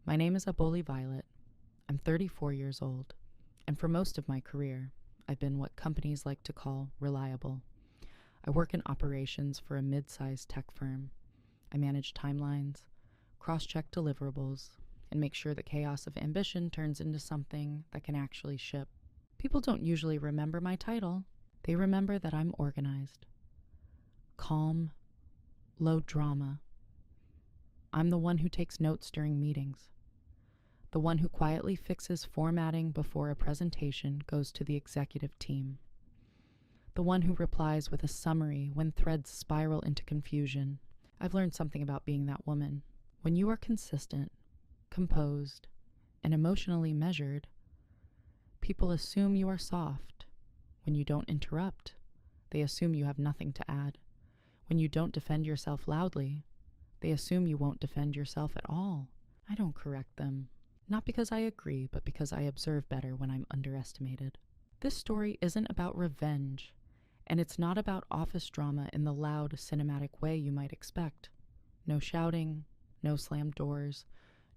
My name is Aboli Violet. I'm 34 years old, and for most of my career, I've been what companies like to call reliable. I work in operations for a mid-sized tech firm. I manage timelines, cross-check deliverables, and make sure the chaos of ambition turns into something that can actually ship. People don't usually remember my title. They remember that I'm organized, calm, low drama. I'm the one who takes notes during meetings, the one who quietly fixes formatting before a presentation goes to the executive team, the one who replies with a summary when threads spiral into confusion. I've learned something about being that woman. When you are consistent, composed, and emotionally measured, people assume you are soft. When you don't interrupt, they assume you have nothing to add. When you don't defend yourself loudly, they assume you won't defend yourself at all. I don't correct them, not because I agree, but because I observe better when I'm underestimated. This story isn't about revenge, and it's not about office drama in the loud, cinematic way you might expect. No shouting, no slammed doors,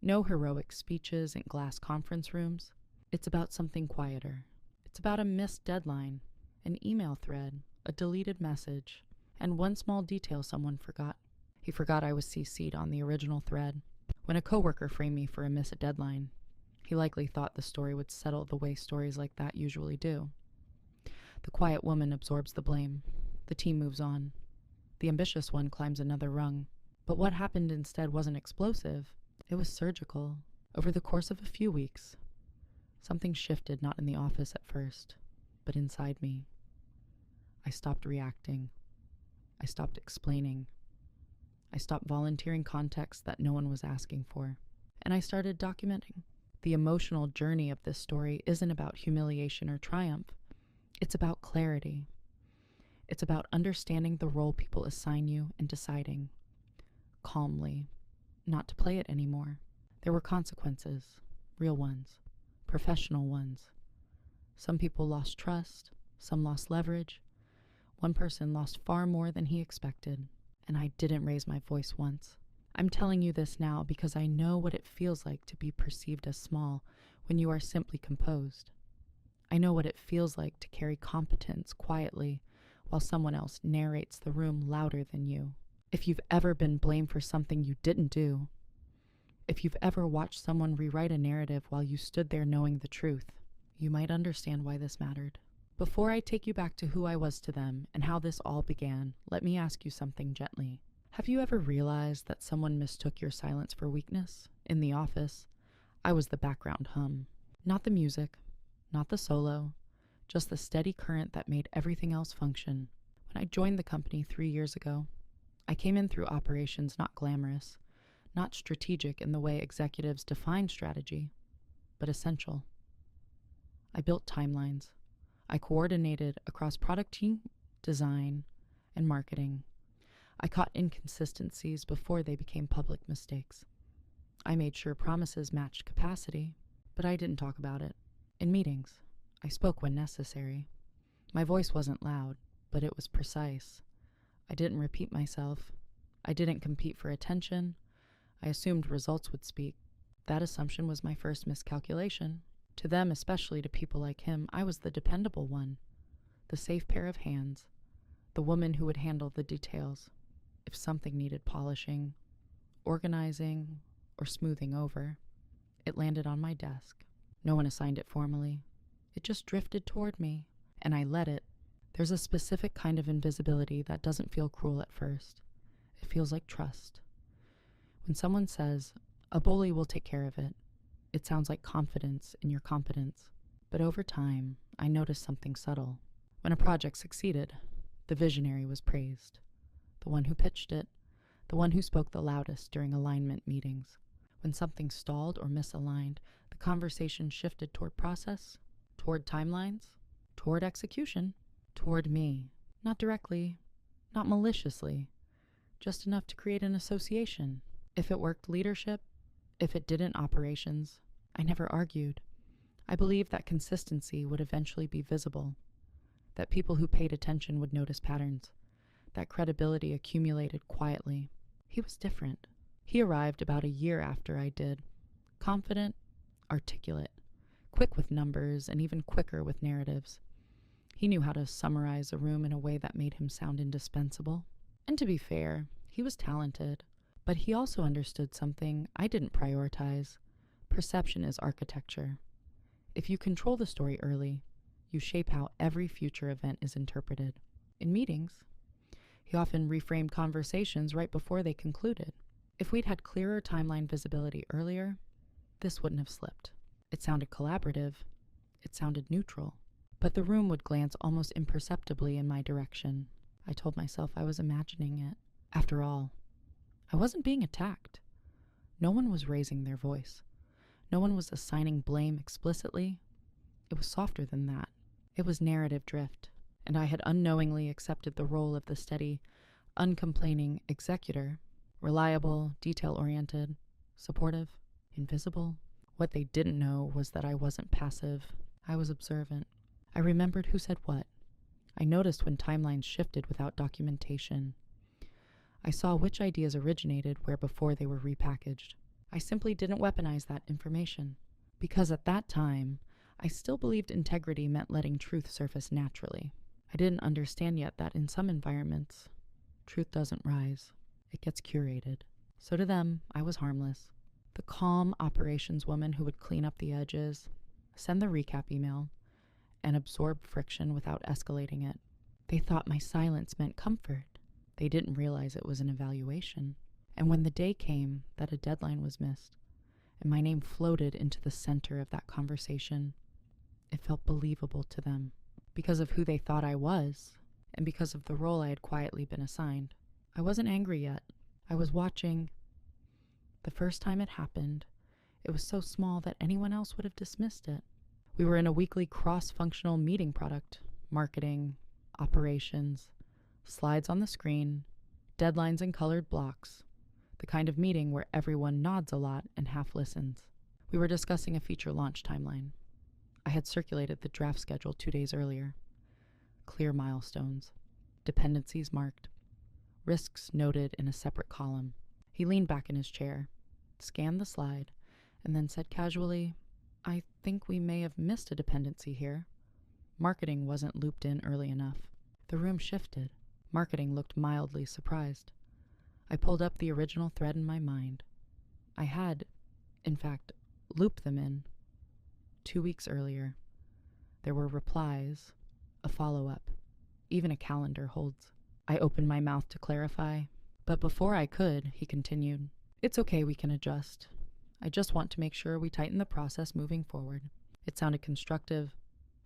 no heroic speeches in glass conference rooms. It's about something quieter. It's about a missed deadline, an email thread, a deleted message, and one small detail someone forgot. He forgot I was CC'd on the original thread. When a coworker framed me for a missed deadline, he likely thought the story would settle the way stories like that usually do. The quiet woman absorbs the blame. The team moves on. The ambitious one climbs another rung. But what happened instead wasn't explosive. It was surgical. Over the course of a few weeks, something shifted, not in the office at first, but inside me. I stopped reacting. I stopped explaining. I stopped volunteering context that no one was asking for. And I started documenting. The emotional journey of this story isn't about humiliation or triumph. It's about clarity. It's about understanding the role people assign you and deciding, calmly, not to play it anymore. There were consequences, real ones, professional ones. Some people lost trust, some lost leverage. One person lost far more than he expected, and I didn't raise my voice once. I'm telling you this now because I know what it feels like to be perceived as small when you are simply composed. I know what it feels like to carry competence quietly while someone else narrates the room louder than you. If you've ever been blamed for something you didn't do, if you've ever watched someone rewrite a narrative while you stood there knowing the truth, you might understand why this mattered. Before I take you back to who I was to them and how this all began, let me ask you something gently. Have you ever realized that someone mistook your silence for weakness? In the office, I was the background hum. Not the music, not the solo, just the steady current that made everything else function. When I joined the company 3 years ago, I came in through operations not glamorous, not strategic in the way executives define strategy, but essential. I built timelines. I coordinated across product team, design, and marketing. I caught inconsistencies before they became public mistakes. I made sure promises matched capacity, but I didn't talk about it. In meetings, I spoke when necessary. My voice wasn't loud, but it was precise. I didn't repeat myself. I didn't compete for attention. I assumed results would speak. That assumption was my first miscalculation. To them, especially to people like him, I was the dependable one, the safe pair of hands, the woman who would handle the details. If something needed polishing, organizing, or smoothing over, it landed on my desk. No one assigned it formally. It just drifted toward me, and I let it. There's a specific kind of invisibility that doesn't feel cruel at first. It feels like trust. When someone says, "Aboli will take care of it," it sounds like confidence in your competence. But over time, I noticed something subtle. When a project succeeded, the visionary was praised. The one who pitched it, the one who spoke the loudest during alignment meetings. When something stalled or misaligned, the conversation shifted toward process, toward timelines, toward execution, toward me. Not directly, not maliciously, just enough to create an association. If it worked, leadership. If it didn't, operations. I never argued. I believed that consistency would eventually be visible, that people who paid attention would notice patterns, that credibility accumulated quietly. He was different. He arrived about a year after I did, Confident, articulate, quick with numbers, and even quicker with narratives. He knew how to summarize a room in a way that made him sound indispensable. And to be fair, he was talented, but he also understood something I didn't prioritize. Perception is architecture. If you control the story early, you shape how every future event is interpreted. In meetings, he often reframed conversations right before they concluded. If we'd had clearer timeline visibility earlier, this wouldn't have slipped. It sounded collaborative. It sounded neutral. But the room would glance almost imperceptibly in my direction. I told myself I was imagining it. After all, I wasn't being attacked. No one was raising their voice. No one was assigning blame explicitly. It was softer than that. It was narrative drift, and I had unknowingly accepted the role of the steady, uncomplaining executor, reliable, detail-oriented, supportive, invisible. What they didn't know was that I wasn't passive. I was observant. I remembered who said what. I noticed when timelines shifted without documentation. I saw which ideas originated where before they were repackaged. I simply didn't weaponize that information, because at that time, I still believed integrity meant letting truth surface naturally. I didn't understand yet that in some environments, truth doesn't rise. It gets curated. So to them, I was harmless. The calm operations woman who would clean up the edges, send the recap email, and absorb friction without escalating it. They thought my silence meant comfort. They didn't realize it was an evaluation. And when the day came that a deadline was missed, and my name floated into the center of that conversation, it felt believable to them, because of who they thought I was, and because of the role I had quietly been assigned. I wasn't angry yet. I was watching. The first time it happened, it was so small that anyone else would have dismissed it. We were in a weekly cross-functional meeting product, marketing, operations, slides on the screen, deadlines in colored blocks, the kind of meeting where everyone nods a lot and half listens. We were discussing a feature launch timeline. I had circulated the draft schedule 2 days earlier. Clear milestones, dependencies marked, risks noted in a separate column. He leaned back in his chair, scanned the slide, and then said casually, "I think we may have missed a dependency here. Marketing wasn't looped in early enough." The room shifted. Marketing looked mildly surprised. I pulled up the original thread in my mind. I had, in fact, looped them in. 2 weeks earlier. There were replies, a follow-up, even a calendar holds. I opened my mouth to clarify, but before I could, he continued, "It's okay, we can adjust. I just want to make sure we tighten the process moving forward." It sounded constructive,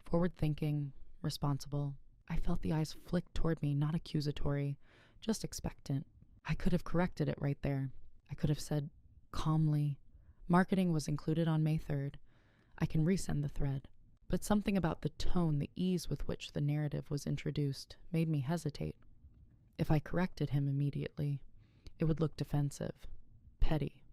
forward-thinking, responsible. I felt the eyes flick toward me, not accusatory, just expectant. I could have corrected it right there. I could have said, calmly, "Marketing was included on May 3rd. I can resend the thread." But something about the tone, the ease with which the narrative was introduced, made me hesitate. If I corrected him immediately, it would look defensive, petty,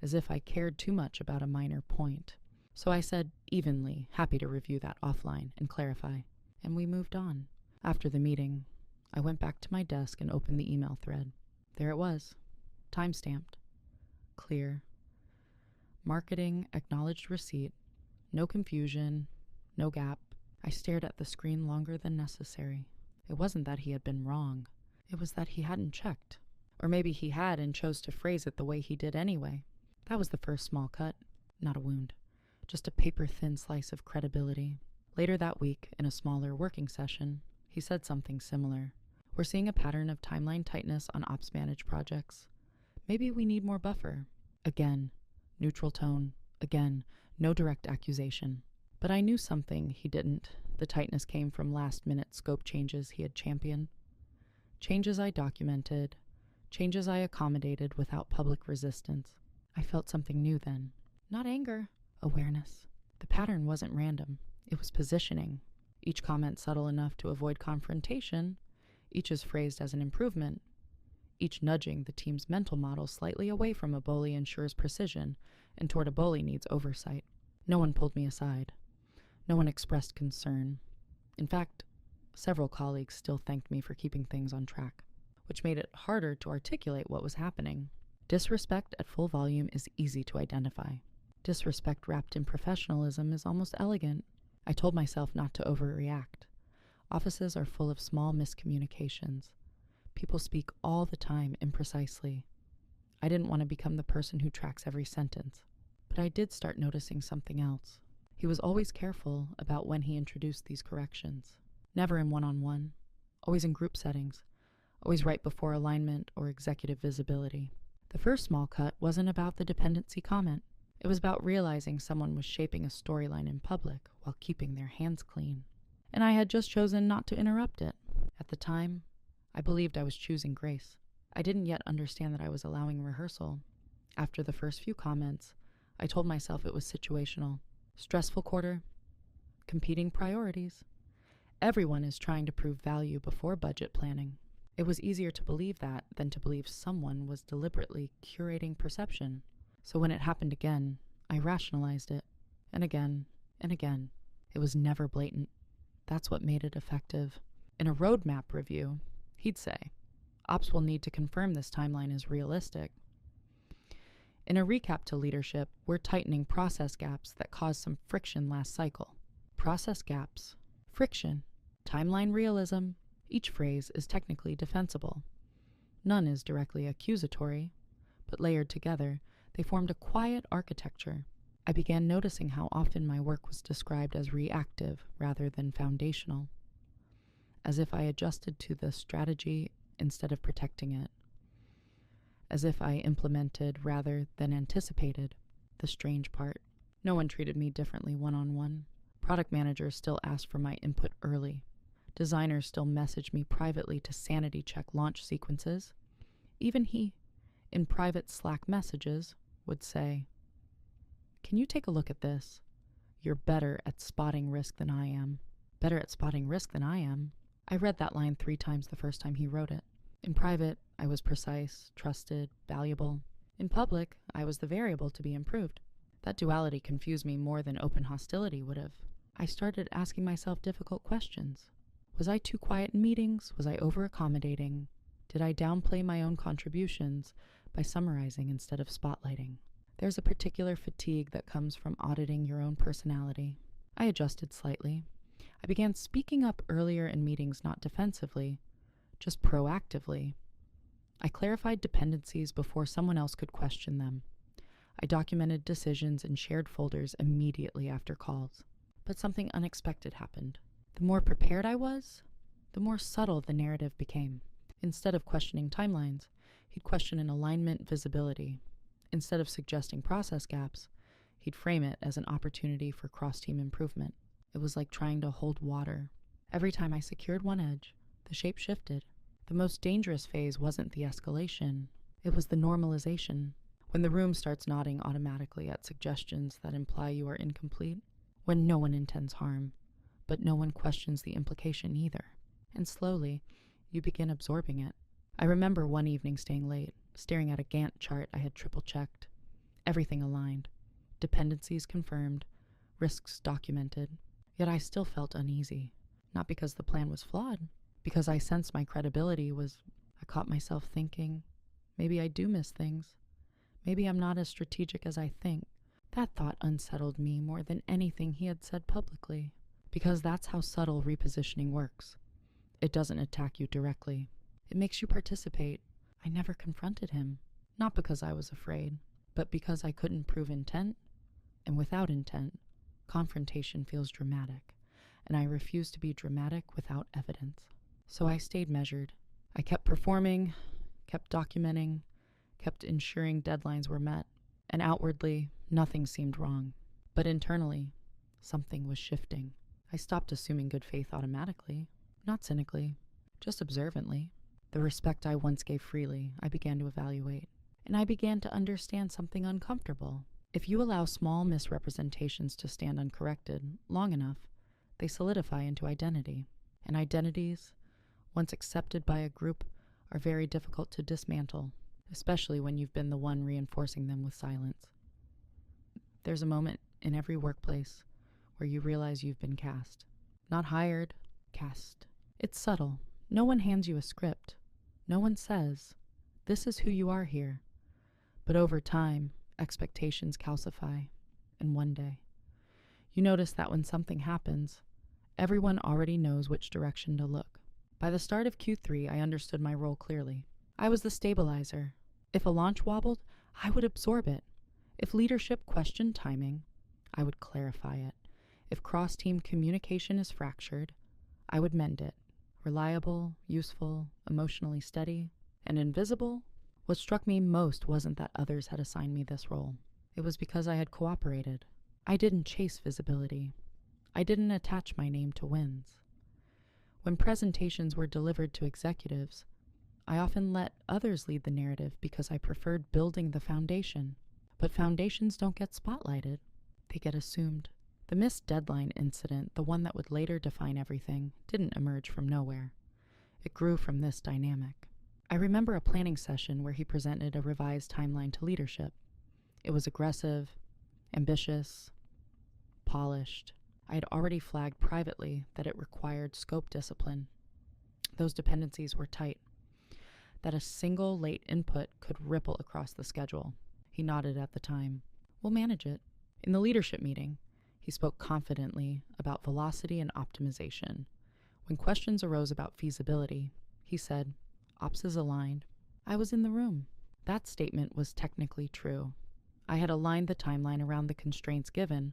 as if I cared too much about a minor point. So I said evenly, happy to review that offline and clarify, and we moved on. After the meeting, I went back to my desk and opened the email thread. There it was, time-stamped, clear. Marketing acknowledged receipt, no confusion, no gap. I stared at the screen longer than necessary. It wasn't that he had been wrong. It was that he hadn't checked. Or maybe he had and chose to phrase it the way he did anyway. That was the first small cut, not a wound. Just a paper-thin slice of credibility. Later that week, in a smaller working session, he said something similar. "We're seeing a pattern of timeline tightness on ops-managed projects. Maybe we need more buffer." Again, neutral tone. Again, no direct accusation. But I knew something he didn't. The tightness came from last-minute scope changes he had championed. Changes I documented. Changes I accommodated without public resistance. I felt something new then. Not anger, awareness. The pattern wasn't random. It was positioning. Each comment subtle enough to avoid confrontation. Each is phrased as an improvement. Each nudging the team's mental model slightly away from Aboli ensures precision and toward Aboli needs oversight. No one pulled me aside. No one expressed concern. In fact, several colleagues still thanked me for keeping things on track, which made it harder to articulate what was happening. Disrespect at full volume is easy to identify. Disrespect wrapped in professionalism is almost elegant. I told myself not to overreact. Offices are full of small miscommunications. People speak all the time imprecisely. I didn't want to become the person who tracks every sentence. But I did start noticing something else. He was always careful about when he introduced these corrections. Never in one-on-one, always in group settings, always right before alignment or executive visibility. The first small cut wasn't about the dependency comment. It was about realizing someone was shaping a storyline in public while keeping their hands clean. And I had just chosen not to interrupt it. At the time, I believed I was choosing grace. I didn't yet understand that I was allowing rehearsal. After the first few comments, I told myself it was situational. Stressful quarter, competing priorities. Everyone is trying to prove value before budget planning. It was easier to believe that than to believe someone was deliberately curating perception. So when it happened again, I rationalized it. And again, and again. It was never blatant. That's what made it effective. In a roadmap review, he'd say, "Ops will need to confirm this timeline is realistic." In a recap to leadership, we're tightening process gaps that caused some friction last cycle. Process gaps, friction, timeline realism. Each phrase is technically defensible. None is directly accusatory, but layered together, they formed a quiet architecture. I began noticing how often my work was described as reactive rather than foundational, as if I adjusted to the strategy instead of protecting it, as if I implemented rather than anticipated. The strange part, no one treated me differently one-on-one. Product managers still asked for my input early. Designers still messaged me privately to sanity check launch sequences. Even he, in private Slack messages, would say, "Can you take a look at this? You're better at spotting risk than I am." Better at spotting risk than I am? I read that line 3 times the first time he wrote it. In private, I was precise, trusted, valuable. In public, I was the variable to be improved. That duality confused me more than open hostility would have. I started asking myself difficult questions. Was I too quiet in meetings? Was I over-accommodating? Did I downplay my own contributions by summarizing instead of spotlighting? There's a particular fatigue that comes from auditing your own personality. I adjusted slightly. I began speaking up earlier in meetings, not defensively, just proactively. I clarified dependencies before someone else could question them. I documented decisions in shared folders immediately after calls. But something unexpected happened. The more prepared I was, the more subtle the narrative became. Instead of questioning timelines, he'd question an alignment visibility. Instead of suggesting process gaps, he'd frame it as an opportunity for cross-team improvement. It was like trying to hold water. Every time I secured one edge, the shape shifted. The most dangerous phase wasn't the escalation. It was the normalization. When the room starts nodding automatically at suggestions that imply you are incomplete. When no one intends harm, but no one questions the implication either. And slowly, you begin absorbing it. I remember one evening staying late, staring at a Gantt chart I had triple-checked. Everything aligned. Dependencies confirmed. Risks documented. Yet I still felt uneasy. Not because the plan was flawed. Because I sensed my credibility was... I caught myself thinking, maybe I do miss things. Maybe I'm not as strategic as I think. That thought unsettled me more than anything he had said publicly. Because that's how subtle repositioning works. It doesn't attack you directly. It makes you participate. I never confronted him. Not because I was afraid, but because I couldn't prove intent. And without intent, confrontation feels dramatic. And I refuse to be dramatic without evidence. So I stayed measured. I kept performing, kept documenting, kept ensuring deadlines were met. And outwardly, nothing seemed wrong. But internally, something was shifting. I stopped assuming good faith automatically, not cynically, just observantly. The respect I once gave freely, I began to evaluate. And I began to understand something uncomfortable. If you allow small misrepresentations to stand uncorrected long enough, they solidify into identity. And identities, once accepted by a group, are very difficult to dismantle, especially when you've been the one reinforcing them with silence. There's a moment in every workplace where you realize you've been cast. Not hired, cast. It's subtle. No one hands you a script. No one says, "This is who you are here." But over time, expectations calcify, and one day, you notice that when something happens, everyone already knows which direction to look. By the start of Q3, I understood my role clearly. I was the stabilizer. If a launch wobbled, I would absorb it. If leadership questioned timing, I would clarify it. If cross-team communication is fractured, I would mend it. Reliable, useful, emotionally steady, and invisible. What struck me most wasn't that others had assigned me this role. It was because I had cooperated. I didn't chase visibility. I didn't attach my name to wins. When presentations were delivered to executives, I often let others lead the narrative because I preferred building the foundation. But foundations don't get spotlighted. They get assumed. The missed deadline incident, the one that would later define everything, didn't emerge from nowhere. It grew from this dynamic. I remember a planning session where he presented a revised timeline to leadership. It was aggressive, ambitious, polished. I had already flagged privately that it required scope discipline. Those dependencies were tight, that a single late input could ripple across the schedule. He nodded at the time. We'll manage it. In the leadership meeting, he spoke confidently about velocity and optimization. When questions arose about feasibility, he said, Ops is aligned. I was in the room. That statement was technically true. I had aligned the timeline around the constraints given,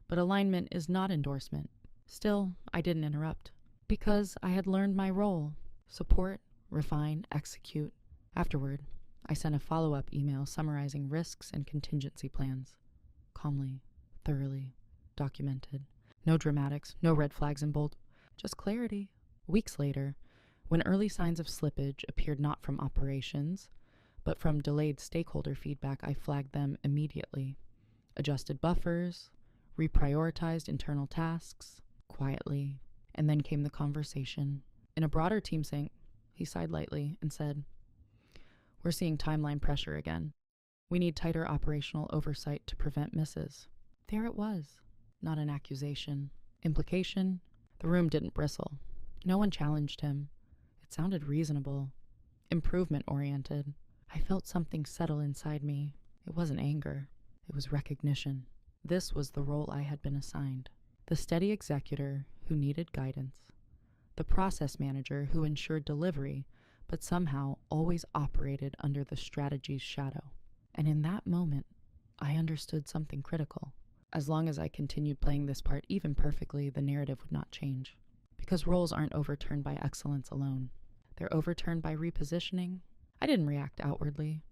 but alignment is not endorsement. Still, I didn't interrupt, because I had learned my role: support, refine, execute. Afterward, I sent a follow-up email summarizing risks and contingency plans. Calmly, thoroughly, documented. No dramatics, no red flags in bold, just clarity. Weeks later, when early signs of slippage appeared not from operations, but from delayed stakeholder feedback, I flagged them immediately. Adjusted buffers, reprioritized internal tasks, quietly, and then came the conversation. In a broader team sync, he sighed lightly and said, We're seeing timeline pressure again. We need tighter operational oversight to prevent misses. There it was, not an accusation. Implication, the room didn't bristle. No one challenged him. It sounded reasonable, improvement-oriented. I felt something settle inside me. It wasn't anger. It was recognition. This was the role I had been assigned. The steady executor who needed guidance. The process manager who ensured delivery, but somehow always operated under the strategy's shadow. And in that moment, I understood something critical. As long as I continued playing this part even perfectly, the narrative would not change. Because roles aren't overturned by excellence alone. They're overturned by repositioning. I didn't react outwardly.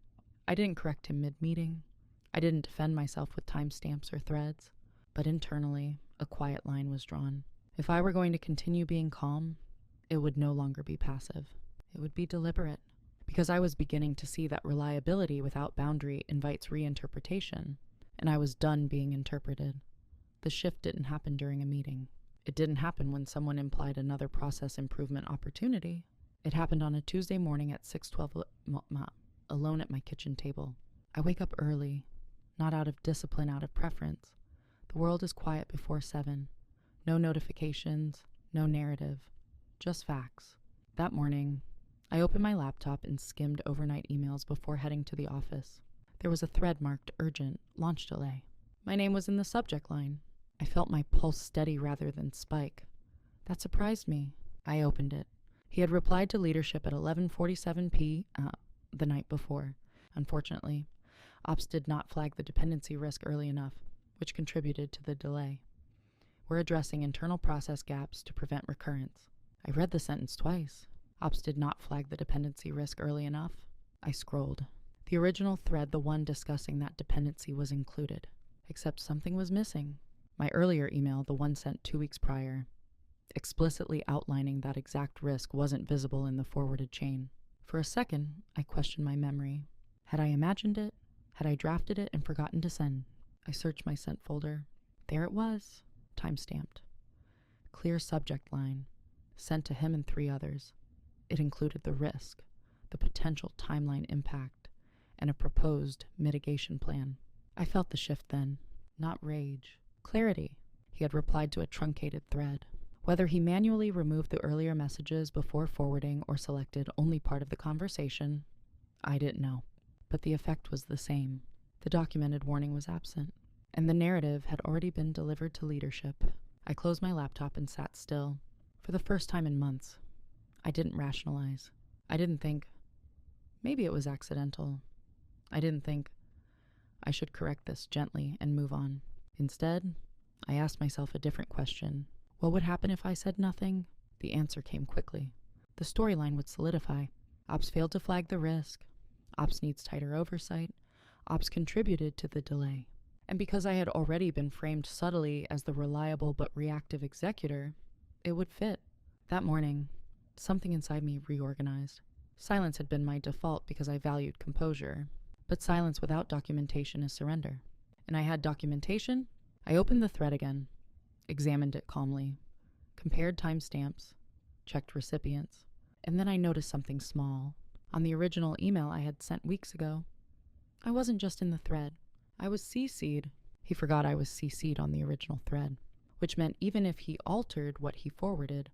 I didn't correct him mid-meeting. I didn't defend myself with timestamps or threads. But internally, a quiet line was drawn. If I were going to continue being calm, it would no longer be passive. It would be deliberate. Because I was beginning to see that reliability without boundary invites reinterpretation, and I was done being interpreted. The shift didn't happen during a meeting. It didn't happen when someone implied another process improvement opportunity. It happened on a Tuesday morning at 6:12, alone at my kitchen table. I wake up early, not out of discipline, out of preference. The world is quiet before 7. No notifications, no narrative, just facts. That morning, I opened my laptop and skimmed overnight emails before heading to the office. There was a thread marked urgent, launch delay. My name was in the subject line. I felt my pulse steady rather than spike. That surprised me. I opened it. He had replied to leadership at 11:47 p.m. The night before. Unfortunately, Ops did not flag the dependency risk early enough, which contributed to the delay. We're addressing internal process gaps to prevent recurrence. I read the sentence twice. Ops did not flag the dependency risk early enough. I scrolled. The original thread, the one discussing that dependency, was included, except something was missing. My earlier email, the one sent 2 weeks prior, explicitly outlining that exact risk, wasn't visible in the forwarded chain. For a second, I questioned my memory. Had I imagined it? Had I drafted it and forgotten to send? I searched my sent folder. There it was, time-stamped. Clear subject line, sent to him and 3 others. It included the risk, the potential timeline impact, and a proposed mitigation plan. I felt the shift then, not rage, clarity. He had replied to a truncated thread. Whether he manually removed the earlier messages before forwarding or selected only part of the conversation, I didn't know. but the effect was the same. The documented warning was absent, and the narrative had already been delivered to leadership. I closed my laptop and sat still. For the first time in months, I didn't rationalize. I didn't think, maybe it was accidental. I didn't think, I should correct this gently and move on. Instead, I asked myself a different question. What would happen if I said nothing? The answer came quickly. The storyline would solidify. Ops failed to flag the risk. Ops needs tighter oversight. Ops contributed to the delay. And because I had already been framed subtly as the reliable but reactive executor, it would fit. That morning, something inside me reorganized. Silence had been my default because I valued composure, but silence without documentation is surrender. And I had documentation. I opened the thread again, examined it calmly, compared timestamps, checked recipients, and then I noticed something small. On the original email I had sent weeks ago, I wasn't just in the thread. I was CC'd. He forgot I was CC'd on the original thread, which meant even if he altered what he forwarded,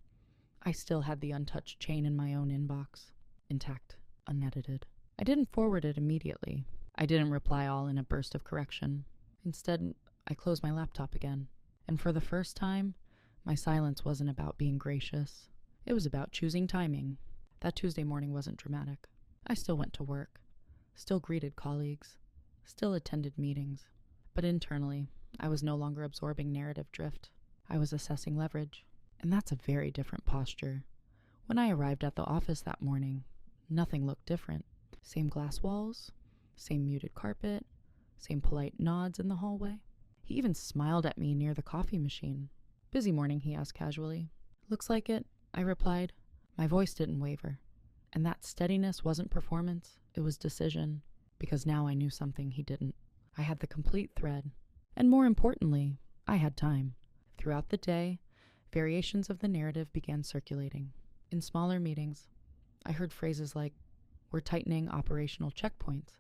I still had the untouched chain in my own inbox, intact, unedited. I didn't forward it immediately. I didn't reply all in a burst of correction. Instead, I closed my laptop again, and for the first time, my silence wasn't about being gracious. It was about choosing timing. That Tuesday morning wasn't dramatic. I still went to work, still greeted colleagues, still attended meetings. But internally, I was no longer absorbing narrative drift. I was assessing leverage, and that's a very different posture. When I arrived at the office that morning, nothing looked different. Same glass walls, same muted carpet, same polite nods in the hallway. He even smiled at me near the coffee machine. Busy morning, he asked casually. Looks like it, I replied. My voice didn't waver. And that steadiness wasn't performance, it was decision, because now I knew something he didn't. I had the complete thread. And more importantly, I had time. Throughout the day, variations of the narrative began circulating. In smaller meetings, I heard phrases like, we're tightening operational checkpoints.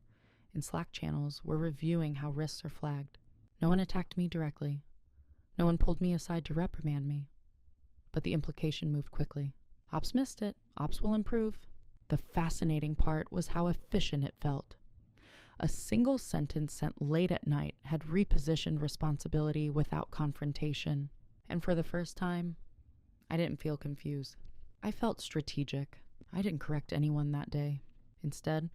In Slack channels, we're reviewing how risks are flagged. No one attacked me directly. No one pulled me aside to reprimand me. But the implication moved quickly. Ops missed it. Ops will improve. The fascinating part was how efficient it felt. A single sentence sent late at night had repositioned responsibility without confrontation. And for the first time, I didn't feel confused. I felt strategic. I didn't correct anyone that day. Instead,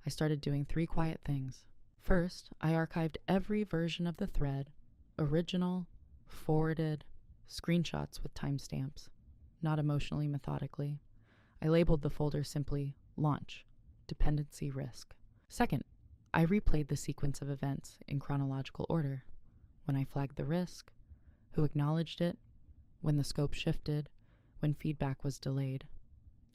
I started doing 3 quiet things. First, I archived every version of the thread, original, forwarded, screenshots with timestamps, not emotionally methodically. I labeled the folder simply Launch, Dependency Risk. Second, I replayed the sequence of events in chronological order. When I flagged the risk, who acknowledged it, when the scope shifted, when feedback was delayed.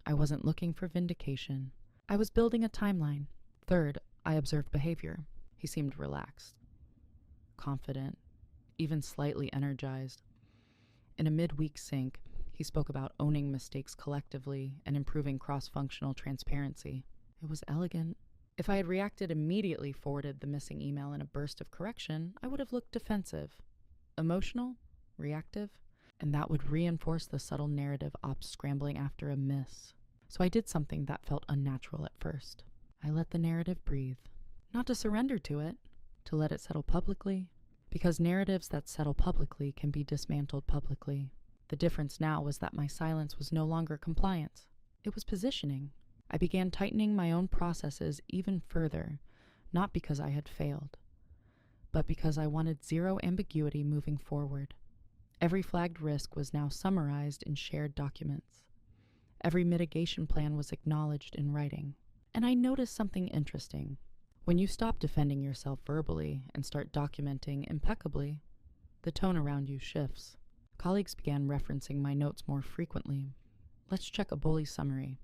I wasn't looking for vindication. I was building a timeline. Third, I observed behavior. He seemed relaxed, confident, even slightly energized. In a mid-week sync, he spoke about owning mistakes collectively and improving cross-functional transparency. It was elegant. If I had reacted immediately, forwarded the missing email in a burst of correction, I would have looked defensive, emotional, reactive, and that would reinforce the subtle narrative ops scrambling after a miss. So I did something that felt unnatural at first. I let the narrative breathe. Not to surrender to it, to let it settle publicly, because narratives that settle publicly can be dismantled publicly. The difference now was that my silence was no longer compliance. It was positioning. I began tightening my own processes even further, not because I had failed, but because I wanted zero ambiguity moving forward. Every flagged risk was now summarized in shared documents. Every mitigation plan was acknowledged in writing. And I noticed something interesting. When you stop defending yourself verbally and start documenting impeccably, the tone around you shifts. Colleagues began referencing my notes more frequently. Let's check Aboli's summary.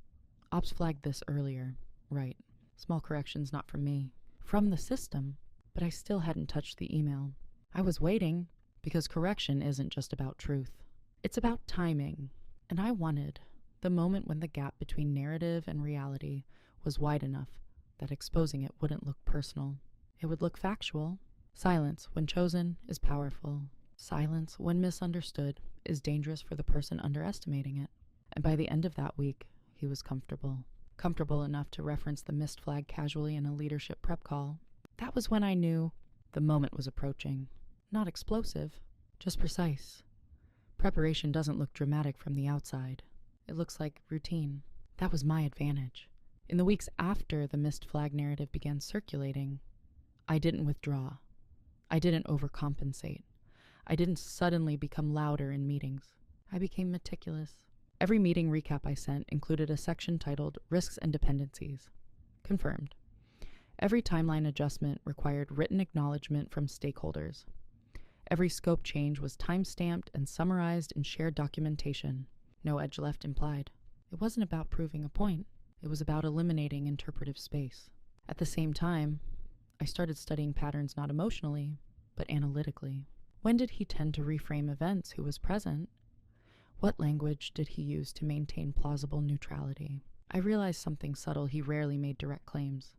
Ops flagged this earlier. Right. Small corrections not from me. From the system. But I still hadn't touched the email. I was waiting, because correction isn't just about truth. It's about timing. And I wanted the moment when the gap between narrative and reality was wide enough that exposing it wouldn't look personal. It would look factual. Silence, when chosen, is powerful. Silence, when misunderstood, is dangerous for the person underestimating it. And by the end of that week, he was comfortable. comfortable enough to reference the missed flag casually in a leadership prep call. That was when I knew the moment was approaching. Not explosive, just precise. Preparation doesn't look dramatic from the outside. It looks like routine. That was my advantage. In the weeks after the missed flag narrative began circulating, I didn't withdraw. I didn't overcompensate. I didn't suddenly become louder in meetings. I became meticulous. Every meeting recap I sent included a section titled Risks and Dependencies. Confirmed. Every timeline adjustment required written acknowledgement from stakeholders. Every scope change was time-stamped and summarized in shared documentation. No edge left implied. It wasn't about proving a point. It was about eliminating interpretive space. At the same time, I started studying patterns not emotionally, but analytically. When did he tend to reframe events? Who was present? What language did he use to maintain plausible neutrality? I realized something subtle. He rarely made direct claims.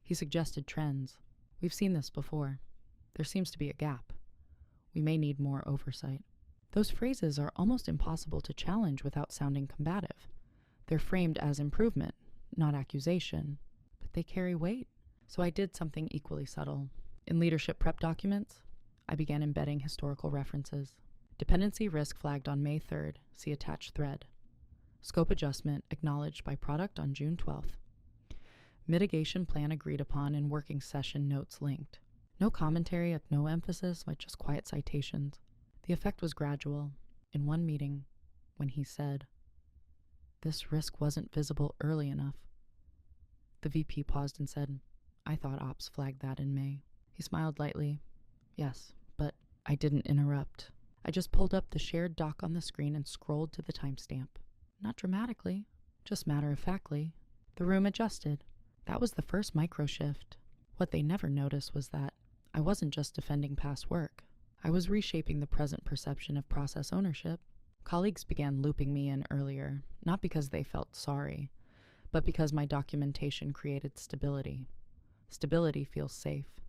He suggested trends. We've seen this before. There seems to be a gap. We may need more oversight. Those phrases are almost impossible to challenge without sounding combative. They're framed as improvement, not accusation, but they carry weight. So I did something equally subtle. In leadership prep documents, I began embedding historical references. Dependency risk flagged on May 3rd, see attached thread. Scope adjustment acknowledged by product on June 12th. Mitigation plan agreed upon in working session notes linked. No commentary, no emphasis, like just quiet citations. The effect was gradual. In one meeting, when he said, "This risk wasn't visible early enough," the VP paused and said, "I thought ops flagged that in May." He smiled lightly. "Yes, but I didn't interrupt. I just pulled up the shared doc on the screen and scrolled to the timestamp. Not dramatically, just matter-of-factly. The room adjusted. That was the first micro shift. What they never noticed was that I wasn't just defending past work. I was reshaping the present perception of process ownership. Colleagues began looping me in earlier, not because they felt sorry, but because my documentation created stability. Stability feels safe.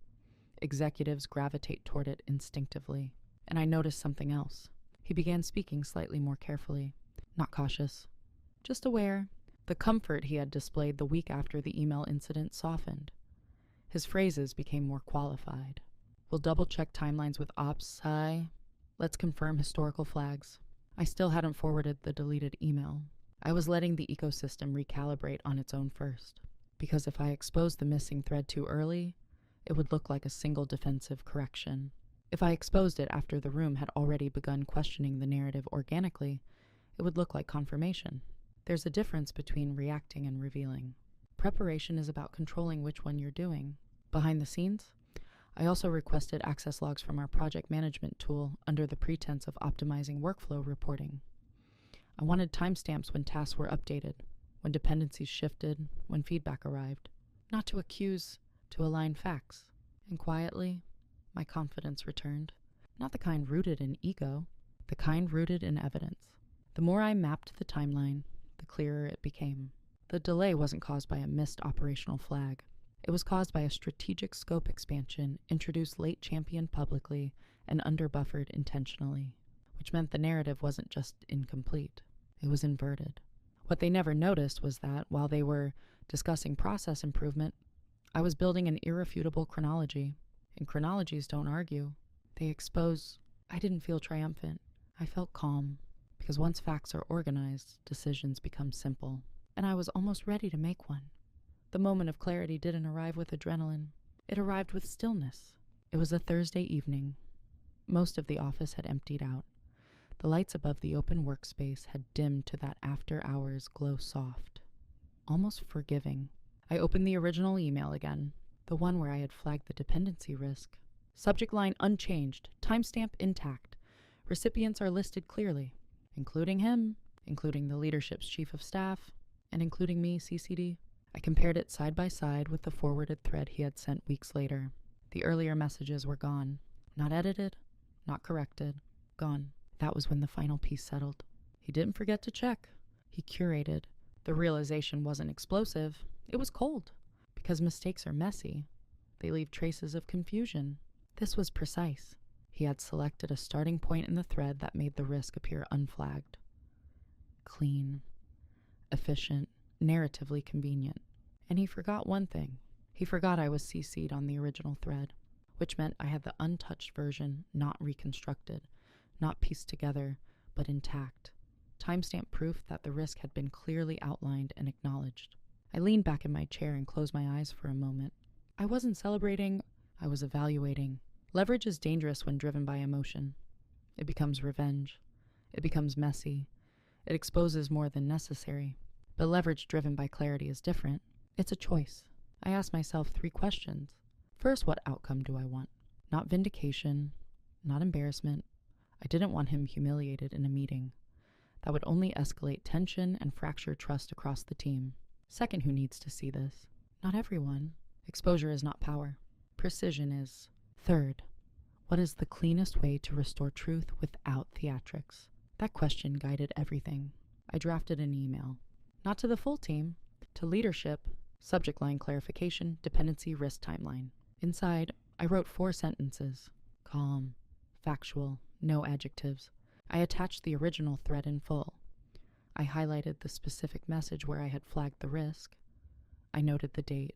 Executives gravitate toward it instinctively. And I noticed something else. He began speaking slightly more carefully, not cautious, just aware. The comfort he had displayed the week after the email incident softened. His phrases became more qualified. "We'll double-check timelines with ops. Let's confirm historical flags." I still hadn't forwarded the deleted email. I was letting the ecosystem recalibrate on its own first. Because if I exposed the missing thread too early, it would look like a single defensive correction. If I exposed it after the room had already begun questioning the narrative organically, it would look like confirmation. There's a difference between reacting and revealing. Preparation is about controlling which one you're doing. Behind the scenes, I also requested access logs from our project management tool under the pretense of optimizing workflow reporting. I wanted timestamps when tasks were updated, when dependencies shifted, when feedback arrived. Not to accuse, to align facts. And quietly, my confidence returned. Not the kind rooted in ego, the kind rooted in evidence. The more I mapped the timeline, the clearer it became. The delay wasn't caused by a missed operational flag. It was caused by a strategic scope expansion introduced late championed publicly and underbuffered intentionally, which meant the narrative wasn't just incomplete. It was inverted. What they never noticed was that, while they were discussing process improvement, I was building an irrefutable chronology. And chronologies don't argue. They expose. I didn't feel triumphant. I felt calm, because once facts are organized, decisions become simple. And I was almost ready to make one. The moment of clarity didn't arrive with adrenaline. It arrived with stillness. It was a Thursday evening. Most of the office had emptied out. The lights above the open workspace had dimmed to that after-hours glow soft, almost forgiving. I opened the original email again, the one where I had flagged the dependency risk. Subject line unchanged, timestamp intact. Recipients are listed clearly, including him, including the leadership's chief of staff, and including me, CCD. I compared it side by side with the forwarded thread he had sent weeks later. The earlier messages were gone. Not edited, not corrected, gone. That was when the final piece settled. He didn't forget to check. He curated. The realization wasn't explosive. It was cold. Because mistakes are messy. They leave traces of confusion. This was precise. He had selected a starting point in the thread that made the risk appear unflagged. Clean. Efficient. narratively convenient. And he forgot one thing. He forgot I was CC'd on the original thread, which meant I had the untouched version, not reconstructed, not pieced together, but intact. Timestamp proof that the risk had been clearly outlined and acknowledged. I leaned back in my chair and closed my eyes for a moment. I wasn't celebrating, I was evaluating. Leverage is dangerous when driven by emotion. It becomes revenge. It becomes messy. It exposes more than necessary. But leverage driven by clarity is different. It's a choice. I asked myself 3 questions. First, what outcome do I want? Not vindication, not embarrassment. I didn't want him humiliated in a meeting. That would only escalate tension and fracture trust across the team. Second, who needs to see this? Not everyone. Exposure is not power. Precision is. Third, what is the cleanest way to restore truth without theatrics? That question guided everything. I drafted an email. Not to the full team, to leadership, subject line clarification, dependency risk timeline. Inside, I wrote 4 sentences. Calm, factual, no adjectives. I attached the original thread in full. I highlighted the specific message where I had flagged the risk. I noted the date.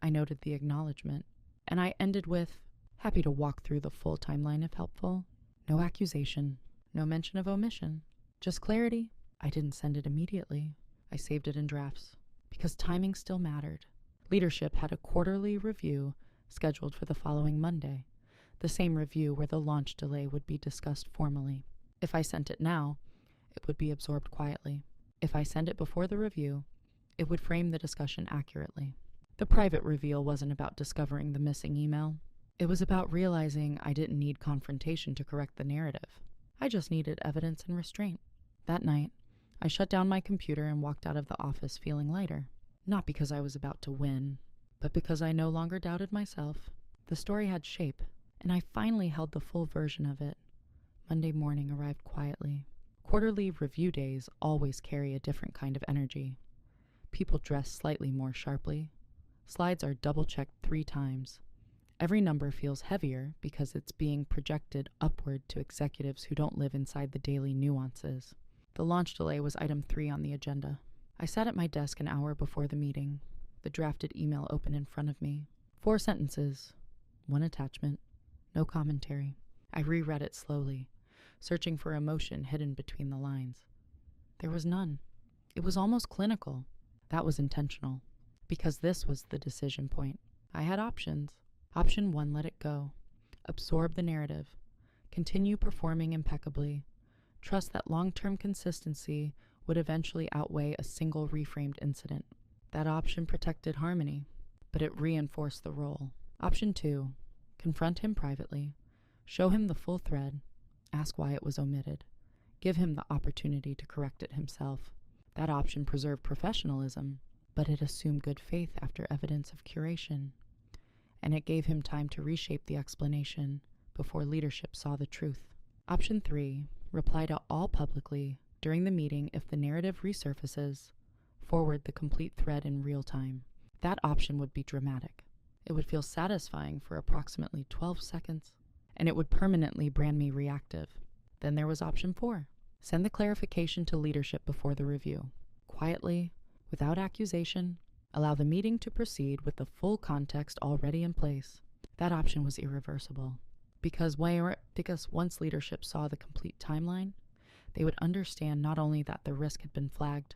I noted the acknowledgement. And I ended with, happy to walk through the full timeline if helpful. No accusation. No mention of omission. Just clarity. I didn't send it immediately. I saved it in drafts. Because timing still mattered. Leadership had a quarterly review scheduled for the following Monday. The same review where the launch delay would be discussed formally. If I sent it now, it would be absorbed quietly. If I sent it before the review, it would frame the discussion accurately. The private reveal wasn't about discovering the missing email. It was about realizing I didn't need confrontation to correct the narrative. I just needed evidence and restraint. That night, I shut down my computer and walked out of the office feeling lighter. Not because I was about to win, but because I no longer doubted myself. The story had shape, and I finally held the full version of it. Monday morning arrived quietly. Quarterly review days always carry a different kind of energy. People dress slightly more sharply. Slides are double-checked 3 times. Every number feels heavier because it's being projected upward to executives who don't live inside the daily nuances. The launch delay was item 3 on the agenda. I sat at my desk an hour before the meeting, the drafted email open in front of me. 4 sentences, 1 attachment, no commentary. I reread it slowly, searching for emotion hidden between the lines. There was none. It was almost clinical. That was intentional, because this was the decision point. I had options. Option 1, let it go. Absorb the narrative. Continue performing impeccably. Trust that long-term consistency would eventually outweigh a single reframed incident. That option protected harmony, but it reinforced the role. Option 2, confront him privately. Show him the full thread. Ask why it was omitted. Give him the opportunity to correct it himself. That option preserved professionalism, but it assumed good faith after evidence of curation. And it gave him time to reshape the explanation before leadership saw the truth. Option 3, reply to all publicly during the meeting if the narrative resurfaces. Forward the complete thread in real time. That option would be dramatic. It would feel satisfying for approximately 12 seconds, and it would permanently brand me reactive. Then there was option 4. Send the clarification to leadership before the review. Quietly, without accusation, allow the meeting to proceed with the full context already in place. That option was irreversible. Because once leadership saw the complete timeline, they would understand not only that the risk had been flagged,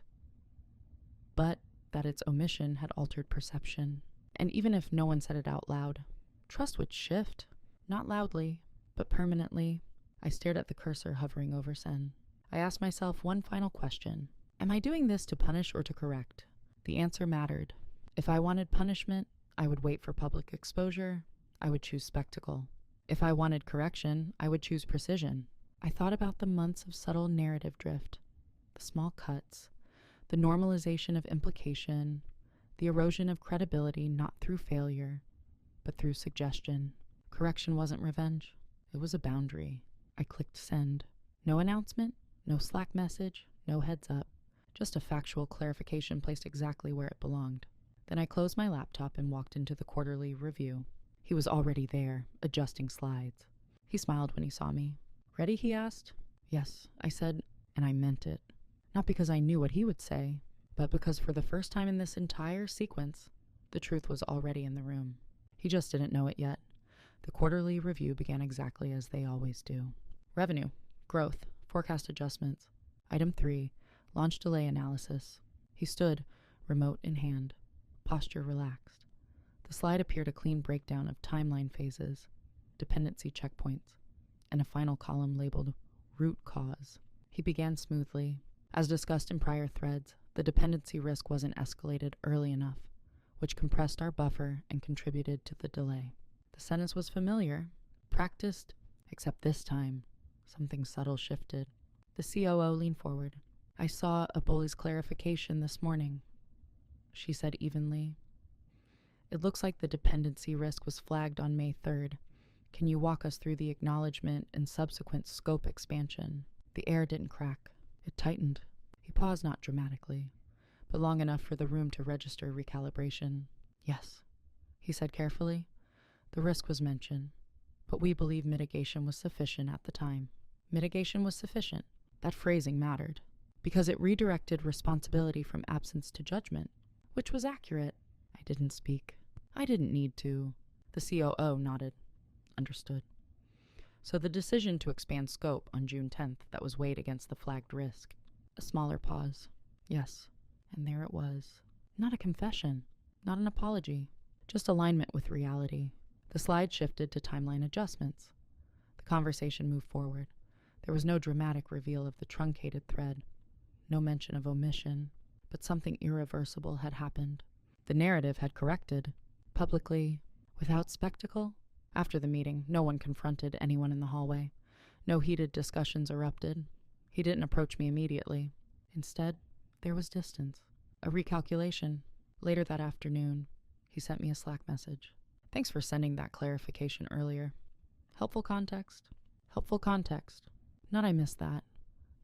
but that its omission had altered perception. And even if no one said it out loud, trust would shift, not loudly, but permanently. I stared at the cursor hovering over send. I asked myself one final question. Am I doing this to punish or to correct? The answer mattered. If I wanted punishment, I would wait for public exposure. I would choose spectacle. If I wanted correction, I would choose precision. I thought about the months of subtle narrative drift, the small cuts, the normalization of implication, the erosion of credibility not through failure, but through suggestion. Correction wasn't revenge. It was a boundary. I clicked send. No announcement, no Slack message, no heads up. Just a factual clarification placed exactly where it belonged. Then I closed my laptop and walked into the quarterly review. He was already there, adjusting slides. He smiled when he saw me. Ready, he asked. Yes, I said, and I meant it. Not because I knew what he would say, But because for the first time in this entire sequence, the truth was already in the room. He just didn't know it yet. The quarterly review began exactly as they always do. Revenue, growth, forecast adjustments. Item 3, launch delay analysis. He stood, remote in hand, posture relaxed. The slide appeared a clean breakdown of timeline phases, dependency checkpoints, and a final column labeled root cause. He began smoothly. As discussed in prior threads, the dependency risk wasn't escalated early enough, which compressed our buffer and contributed to the delay. The sentence was familiar, practiced, except this time, something subtle shifted. The COO leaned forward. "I saw Aboli's clarification this morning," she said evenly. "It looks like the dependency risk was flagged on May 3rd. Can you walk us through the acknowledgement and subsequent scope expansion?" The air didn't crack. It tightened. He paused, not dramatically, but long enough for the room to register recalibration. "Yes," he said carefully. "The risk was mentioned, but we believe mitigation was sufficient at the time." Mitigation was sufficient. That phrasing mattered, because it redirected responsibility from absence to judgment, which was accurate. I didn't speak. I didn't need to. The COO nodded. Understood. So the decision to expand scope on June 10th that was weighed against the flagged risk. A smaller pause. Yes. And there it was. Not a confession. Not an apology. Just alignment with reality. The slide shifted to timeline adjustments. The conversation moved forward. There was no dramatic reveal of the truncated thread. No mention of omission. But something irreversible had happened. The narrative had corrected. Publicly. Without spectacle. After the meeting, no one confronted anyone in the hallway. No heated discussions erupted. He didn't approach me immediately. Instead, there was distance. A recalculation. Later that afternoon, he sent me a Slack message. "Thanks for sending that clarification earlier. Helpful context? Helpful context. Not I missed that.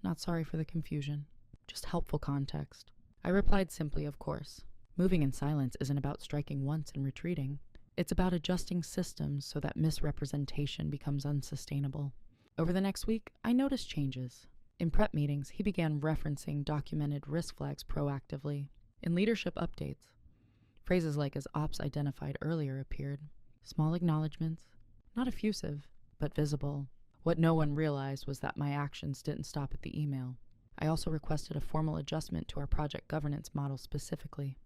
Not sorry for the confusion. Just helpful context." I replied simply, of course. Moving in silence isn't about striking once and retreating. It's about adjusting systems so that misrepresentation becomes unsustainable. Over the next week, I noticed changes. In prep meetings, he began referencing documented risk flags proactively. In leadership updates, phrases like "as ops identified earlier" appeared. Small acknowledgments, not effusive, but visible. What no one realized was that my actions didn't stop at the email. I also requested a formal adjustment to our project governance model specifically.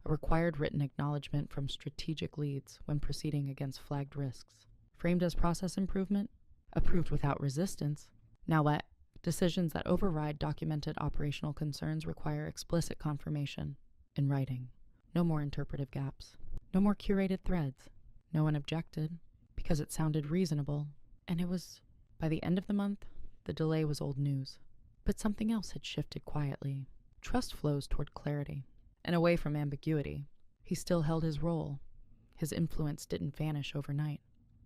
A required written acknowledgement from strategic leads when proceeding against flagged risks. Framed as process improvement, approved without resistance. Now what? Decisions that override documented operational concerns require explicit confirmation in writing. No more interpretive gaps. No more curated threads. No one objected because it sounded reasonable. And it was, by the end of the month, the delay was old news. But something else had shifted quietly. Trust flows toward clarity. And away from ambiguity. He still held his role. His influence didn't vanish overnight.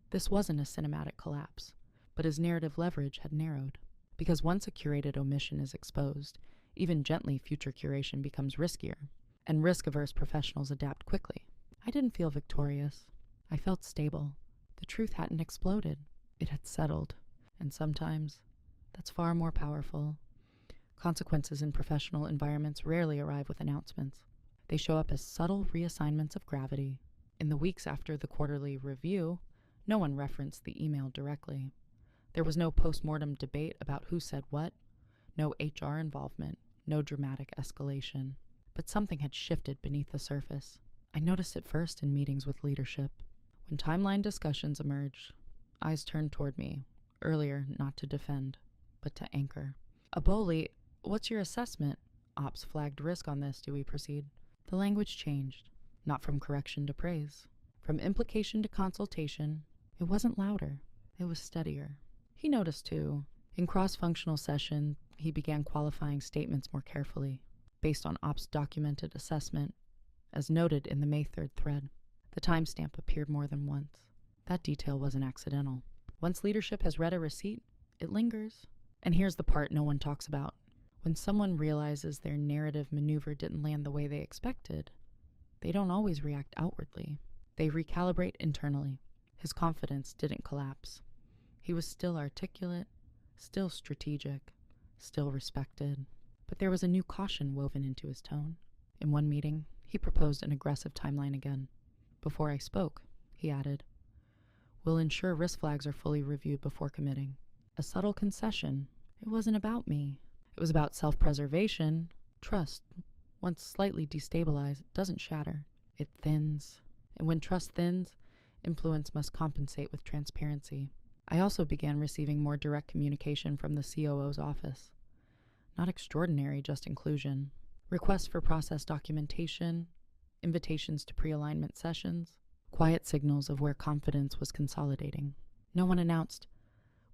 This wasn't a cinematic collapse, but his narrative leverage had narrowed. Because once a curated omission is exposed, even gently future curation becomes riskier, and risk-averse professionals adapt quickly. I didn't feel victorious. I felt stable. The truth hadn't exploded. It had settled. And sometimes, that's far more powerful. Consequences in professional environments rarely arrive with announcements. They show up as subtle reassignments of gravity. In the weeks after the quarterly review, no one referenced the email directly. There was no post-mortem debate about who said what, no HR involvement, no dramatic escalation. But something had shifted beneath the surface. I noticed it first in meetings with leadership. When timeline discussions emerged, eyes turned toward me, earlier not to defend, but to anchor. "Aboli, what's your assessment? Ops flagged risk on this, do we proceed?" The language changed, not from correction to praise. From implication to consultation, it wasn't louder, it was steadier. He noticed too. In cross-functional session, he began qualifying statements more carefully, based on ops documented assessment, as noted in the May 3rd thread. The timestamp appeared more than once. That detail wasn't accidental. Once leadership has read a receipt, it lingers. And here's the part no one talks about. When someone realizes their narrative maneuver didn't land the way they expected, they don't always react outwardly. They recalibrate internally. His confidence didn't collapse. He was still articulate, still strategic, still respected. But there was a new caution woven into his tone. In one meeting, he proposed an aggressive timeline again. Before I spoke, he added, "We'll ensure risk flags are fully reviewed before committing." A subtle concession. It wasn't about me. It was about self-preservation. Trust, once slightly destabilized, doesn't shatter. It thins. And when trust thins, influence must compensate with transparency. I also began receiving more direct communication from the COO's office. Not extraordinary, just inclusion. Requests for process documentation, invitations to pre-alignment sessions, quiet signals of where confidence was consolidating. No one announced,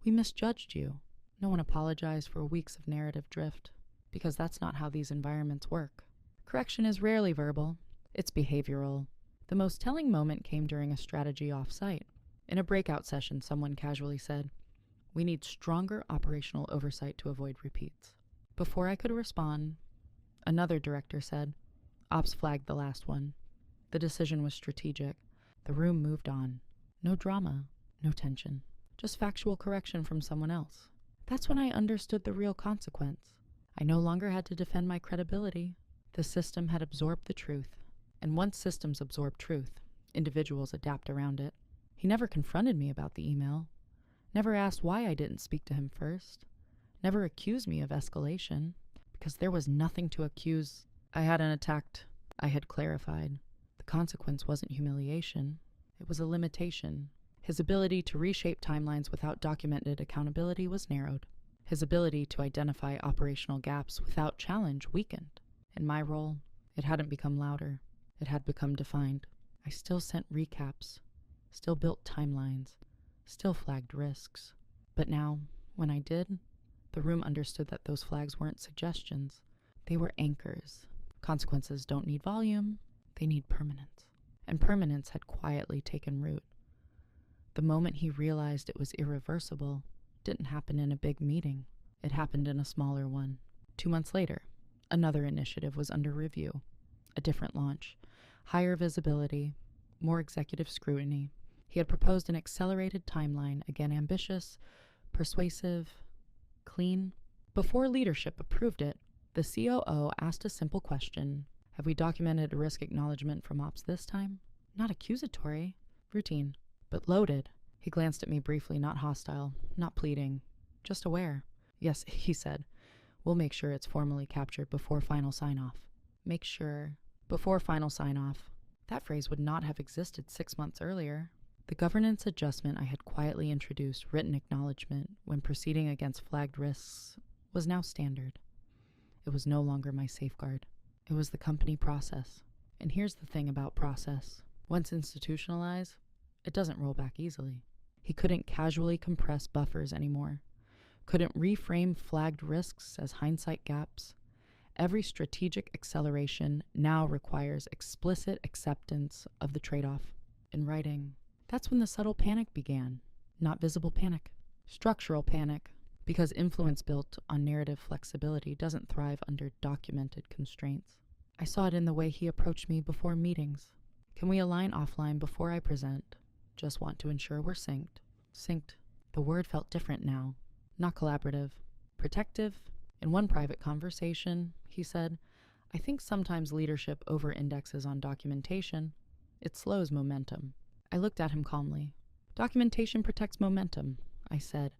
"We misjudged you." No one apologized for weeks of narrative drift, because that's not how these environments work. Correction is rarely verbal. It's behavioral. The most telling moment came during a strategy off-site. In a breakout session, someone casually said, "We need stronger operational oversight to avoid repeats." Before I could respond, another director said, "Ops flagged the last one." The decision was strategic. The room moved on. No drama, no tension. Just factual correction from someone else. That's when I understood the real consequence. I no longer had to defend my credibility. The system had absorbed the truth. And once systems absorb truth, individuals adapt around it. He never confronted me about the email. Never asked why I didn't speak to him first. Never accused me of escalation. Because there was nothing to accuse. I hadn't attacked. I had clarified. The consequence wasn't humiliation. It was a limitation. His ability to reshape timelines without documented accountability was narrowed. His ability to identify operational gaps without challenge weakened. In my role, it hadn't become louder. It had become defined. I still sent recaps, still built timelines, still flagged risks. But now, when I did, the room understood that those flags weren't suggestions. They were anchors. Consequences don't need volume, they need permanence. And permanence had quietly taken root. The moment he realized it was irreversible didn't happen in a big meeting. It happened in a smaller one. 2 months later, another initiative was under review. A different launch. Higher visibility, more executive scrutiny. He had proposed an accelerated timeline, again ambitious, persuasive, clean. Before leadership approved it, the COO asked a simple question. Have we documented a risk acknowledgement from ops this time? Not accusatory, routine, but loaded. He glanced at me briefly, not hostile, not pleading, just aware. Yes, he said, we'll make sure it's formally captured before final sign-off. Make sure. Before final sign-off. That phrase would not have existed 6 months earlier. The governance adjustment I had quietly introduced, written acknowledgement, when proceeding against flagged risks, was now standard. It was no longer my safeguard. It was the company process. And here's the thing about process. Once institutionalized, it doesn't roll back easily. He couldn't casually compress buffers anymore. Couldn't reframe flagged risks as hindsight gaps. Every strategic acceleration now requires explicit acceptance of the trade-off. In writing, that's when the subtle panic began. Not visible panic. Structural panic. Because influence built on narrative flexibility doesn't thrive under documented constraints. I saw it in the way he approached me before meetings. Can we align offline before I present? Just want to ensure we're synced. Synced. The word felt different now. Not collaborative. Protective. In one private conversation, he said, I think sometimes leadership over-indexes on documentation. It slows momentum. I looked at him calmly. Documentation protects momentum, I said.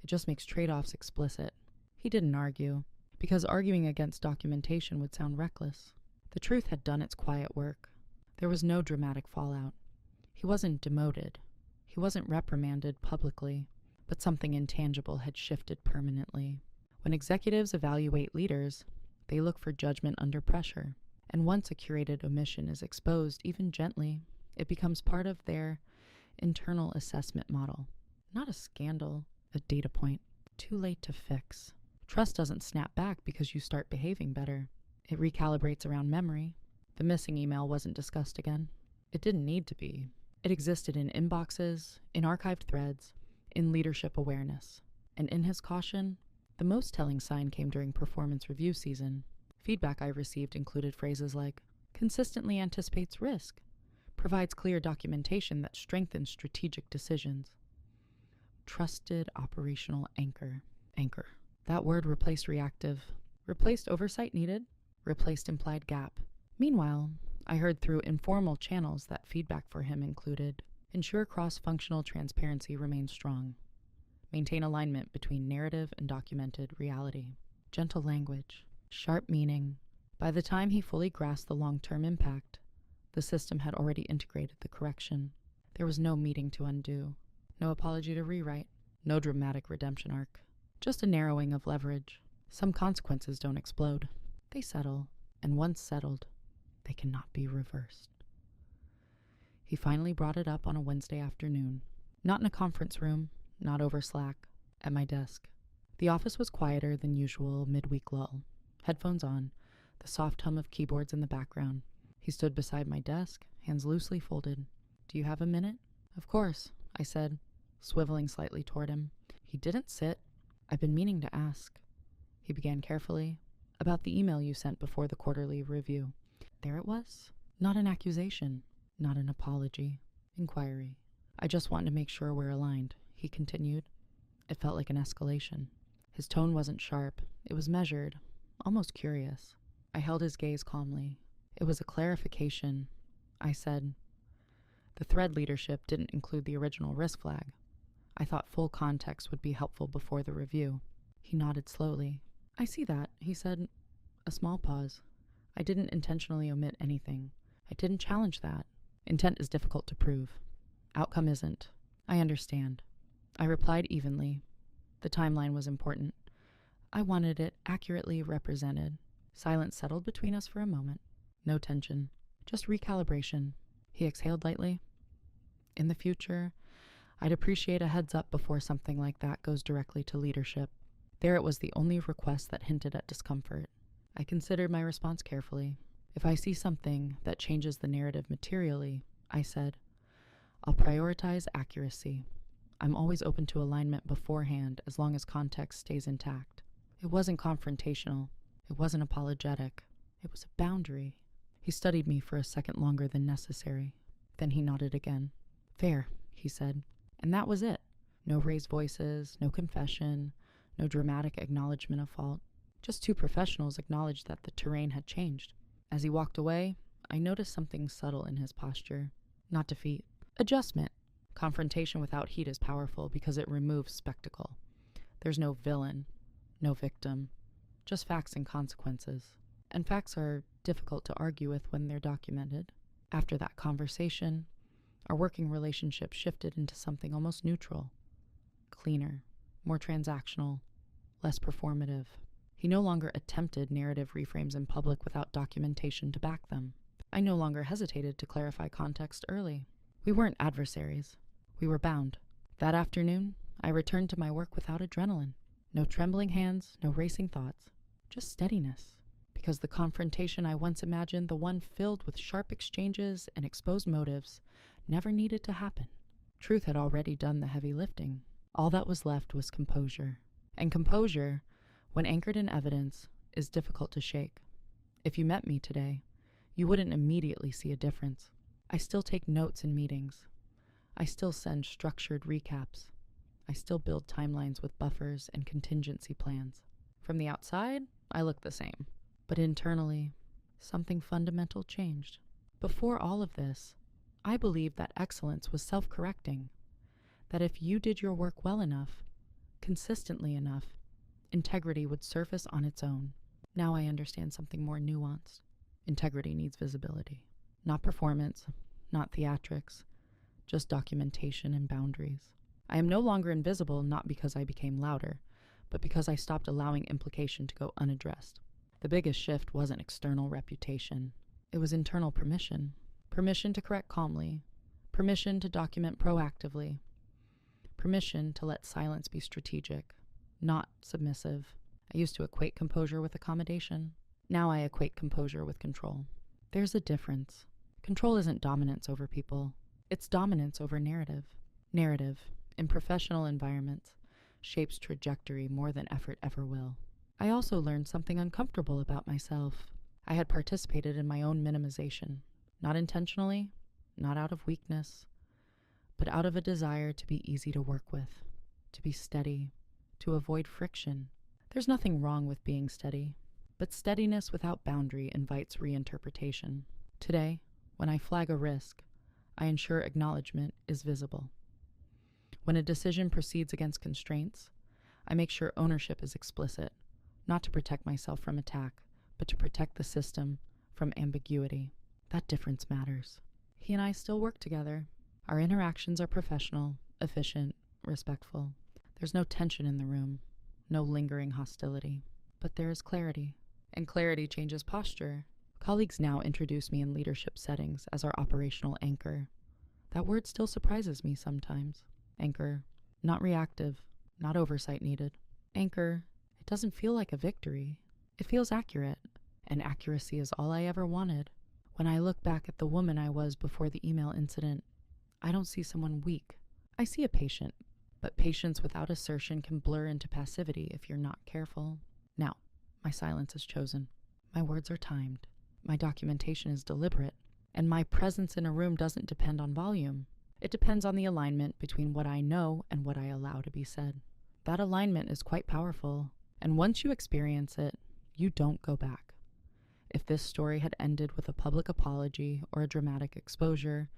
It just makes trade-offs explicit. He didn't argue, because arguing against documentation would sound reckless. The truth had done its quiet work. There was no dramatic fallout. He wasn't demoted. He wasn't reprimanded publicly, but something intangible had shifted permanently. When executives evaluate leaders, they look for judgment under pressure. And once a curated omission is exposed, even gently, it becomes part of their internal assessment model. Not a scandal, a data point. Too late to fix. Trust doesn't snap back because you start behaving better. It recalibrates around memory. The missing email wasn't discussed again. It didn't need to be. It existed in inboxes, in archived threads, in leadership awareness. And in his caution, the most telling sign came during performance review season. Feedback I received included phrases like, consistently anticipates risk, provides clear documentation that strengthens strategic decisions. Trusted operational anchor. Anchor. That word replaced reactive, Replaced oversight needed, replaced implied gap. Meanwhile, I heard through informal channels that feedback for him included ensure cross-functional transparency remains strong. Maintain alignment between narrative and documented reality. Gentle language, sharp meaning. By the time he fully grasped the long-term impact, the system had already integrated the correction. There was no meeting to undo, no apology to rewrite, no dramatic redemption arc. Just a narrowing of leverage. Some consequences don't explode. They settle, and once settled, they cannot be reversed. He finally brought it up on a Wednesday afternoon. Not in a conference room, not over Slack, at my desk. The office was quieter than usual midweek lull. Headphones on, the soft hum of keyboards in the background. He stood beside my desk, hands loosely folded. "Do you have a minute?" "Of course," I said, swiveling slightly toward him. He didn't sit. "I've been meaning to ask." He began carefully. "About the email you sent before the quarterly review." There it was. Not an accusation, not an apology. Inquiry. "I just wanted to make sure we're aligned," he continued. It felt like an escalation. His tone wasn't sharp. It was measured, almost curious. I held his gaze calmly. "It was a clarification." I said, "The thread leadership didn't include the original risk flag. I thought full context would be helpful before the review." He nodded slowly. "I see that," he said. A small pause. "I didn't intentionally omit anything. I didn't challenge that. Intent is difficult to prove. Outcome isn't. I understand." I replied evenly. The timeline was important. I wanted it accurately represented. Silence settled between us for a moment. No tension. Just recalibration. He exhaled lightly. "In the future, I'd appreciate a heads up before something like that goes directly to leadership." There it was, the only request that hinted at discomfort. I considered my response carefully. "If I see something that changes the narrative materially," I said, "I'll prioritize accuracy. I'm always open to alignment beforehand as long as context stays intact." It wasn't confrontational. It wasn't apologetic. It was a boundary. He studied me for a second longer than necessary. Then he nodded again. "Fair," he said. And that was it. No raised voices, no confession, no dramatic acknowledgement of fault. Just two professionals acknowledged that the terrain had changed. As he walked away, I noticed something subtle in his posture. Not defeat. Adjustment. Confrontation without heat is powerful because it removes spectacle. There's no villain, no victim, just facts and consequences. And facts are difficult to argue with when they're documented. After that conversation, our working relationship shifted into something almost neutral. Cleaner, more transactional, less performative. He no longer attempted narrative reframes in public without documentation to back them. I no longer hesitated to clarify context early. We weren't adversaries. We were bound. That afternoon, I returned to my work without adrenaline. No trembling hands, no racing thoughts. Just steadiness. Because the confrontation I once imagined, the one filled with sharp exchanges and exposed motives, never needed to happen. Truth had already done the heavy lifting. All that was left was composure. And composure, when anchored in evidence, is difficult to shake. If you met me today, you wouldn't immediately see a difference. I still take notes in meetings. I still send structured recaps. I still build timelines with buffers and contingency plans. From the outside, I look the same. But internally, something fundamental changed. Before all of this, I believed that excellence was self-correcting. That if you did your work well enough, consistently enough, integrity would surface on its own. Now I understand something more nuanced. Integrity needs visibility. Not performance, not theatrics, just documentation and boundaries. I am no longer invisible, not because I became louder, but because I stopped allowing implication to go unaddressed. The biggest shift wasn't external reputation. It was internal permission. Permission to correct calmly. Permission to document proactively. Permission to let silence be strategic, not submissive. I used to equate composure with accommodation. Now I equate composure with control. There's a difference. Control isn't dominance over people. It's dominance over narrative. Narrative, in professional environments, shapes trajectory more than effort ever will. I also learned something uncomfortable about myself. I had participated in my own minimization, not intentionally, not out of weakness, but out of a desire to be easy to work with, to be steady, to avoid friction. There's nothing wrong with being steady. But steadiness without boundary invites reinterpretation. Today, when I flag a risk, I ensure acknowledgement is visible. When a decision proceeds against constraints, I make sure ownership is explicit, not to protect myself from attack, but to protect the system from ambiguity. That difference matters. He and I still work together. Our interactions are professional, efficient, respectful. There's no tension in the room, no lingering hostility. But there is clarity, and clarity changes posture. Colleagues now introduce me in leadership settings as our operational anchor. That word still surprises me sometimes. Anchor, not reactive, not oversight needed. Anchor, it doesn't feel like a victory. It feels accurate, and accuracy is all I ever wanted. When I look back at the woman I was before the email incident, I don't see someone weak. I see a patient, but patience without assertion can blur into passivity if you're not careful. Now, my silence is chosen. My words are timed. My documentation is deliberate, and my presence in a room doesn't depend on volume. It depends on the alignment between what I know and what I allow to be said. That alignment is quite powerful, and once you experience it, you don't go back. If this story had ended with a public apology or a dramatic exposure,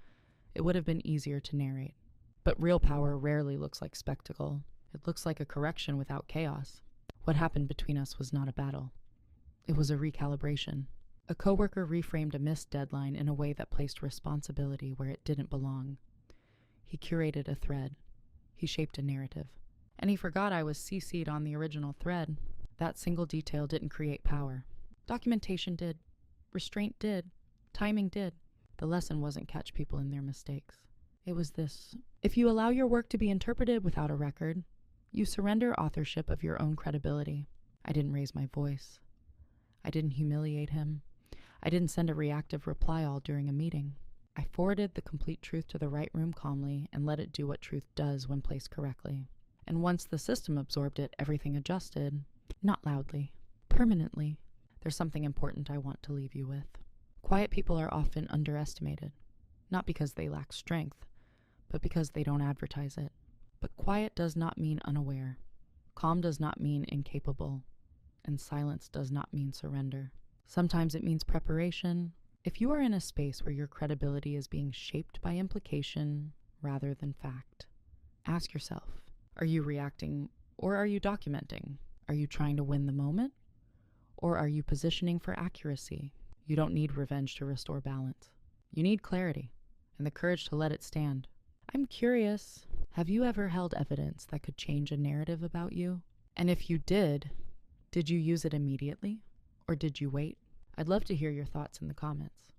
it would have been easier to narrate. But real power rarely looks like spectacle. It looks like a correction without chaos. What happened between us was not a battle. It was a recalibration. A coworker reframed a missed deadline in a way that placed responsibility where it didn't belong. He curated a thread. He shaped a narrative. And he forgot I was CC'd on the original thread. That single detail didn't create power. Documentation did. Restraint did. Timing did. The lesson wasn't catch people in their mistakes. It was this: if you allow your work to be interpreted without a record, you surrender authorship of your own credibility. I didn't raise my voice. I didn't humiliate him. I didn't send a reactive reply all during a meeting. I forwarded the complete truth to the right room calmly and let it do what truth does when placed correctly. And once the system absorbed it, everything adjusted. Not loudly. Permanently. There's something important I want to leave you with. Quiet people are often underestimated. Not because they lack strength, but because they don't advertise it. But quiet does not mean unaware. Calm does not mean incapable. And silence does not mean surrender. Sometimes it means preparation. If you are in a space where your credibility is being shaped by implication rather than fact, ask yourself, are you reacting or are you documenting? Are you trying to win the moment? Or are you positioning for accuracy? You don't need revenge to restore balance. You need clarity and the courage to let it stand. I'm curious, have you ever held evidence that could change a narrative about you? And if you did you use it immediately? Or did you wait? I'd love to hear your thoughts in the comments.